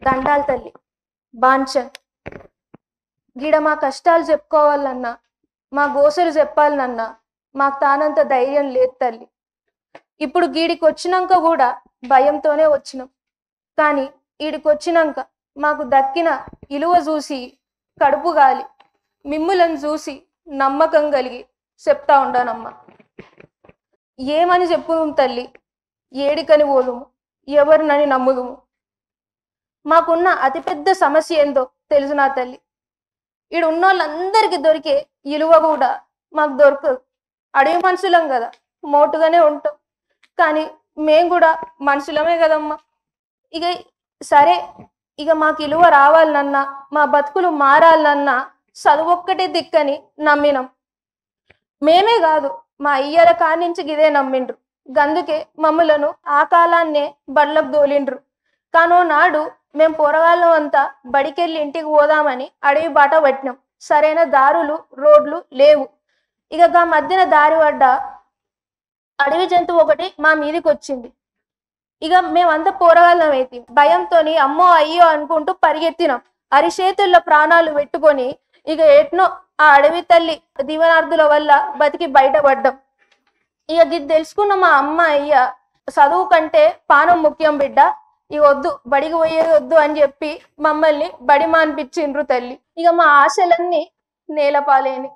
దండాలు తల్లి బాంచన్. గీడ మా కష్టాలు చెప్పుకోవాలన్నా, మా గోసలు చెప్పాలన్నా మాకు తానంత ధైర్యం లేదు తల్లి. ఇప్పుడు గీడికి వచ్చినాక కూడా భయంతోనే వచ్చినాం. కానీ ఈడికి వచ్చినాక మాకు దక్కిన ఇలువ చూసి కడుపు గాలి, మిమ్ములను చూసి నమ్మకం కలిగి చెప్తా ఉండానమ్మా. ఏమని చెప్పుదాం తల్లి, ఏడికని పోదుము, ఎవరినని నమ్ముదుము? మాకున్న అతిపెద్ద సమస్య ఏందో తెలుసు నా తల్లి. ఈడ ఉన్నోళ్ళందరికీ దొరికే ఇలువ కూడా మాకు దొరకదు. అడవి మనుషులం కదా, మోటుగానే ఉంటాం. కానీ మేము కూడా మనుషులమే కదమ్మా. ఇక సరే, ఇక మాకు ఇలువ రావాలన్నా, మా బతుకులు మారాలన్నా చదువు ఒక్కటే దిక్కని నమ్మినాం. మేమే కాదు, మా అయ్యల కానించి ఇదే నమ్మిండ్రు. గందుకే మమ్ములను ఆ కాలాన్నే బళ్ళకు దోలిండ్రు. కానో నాడు మేము పోరగాళ్ళం అంతా బడికెళ్ళి ఇంటికి పోదామని అడవి బాట పట్టినాం. సరైన దారులు రోడ్లు లేవు. ఇక మధ్యన దారి పడ్డ అడవి జంతువు ఒకటి మా మీదికి వచ్చింది. ఇక మేమంతా పోరగాళ్ళం అయితే భయంతో అమ్మో అయ్యో అనుకుంటూ పరిగెత్తినాం. అరిచేతుల్లో ప్రాణాలు పెట్టుకొని ఇక ఎట్నో ఆ అడవి తల్లి దీవనార్థుల వల్ల బతికి బయటపడ్డాం. ఇక ఇది తెలుసుకున్న మా అమ్మ అయ్య, చదువు కంటే పానం ముఖ్యం బిడ్డ, ఇక వద్దు, బడికి పోయేది వద్దు అని చెప్పి మమ్మల్ని బడి మానిపించిండ్రు తల్లి. ఇక మా ఆశలన్నీ నేలపాలేని.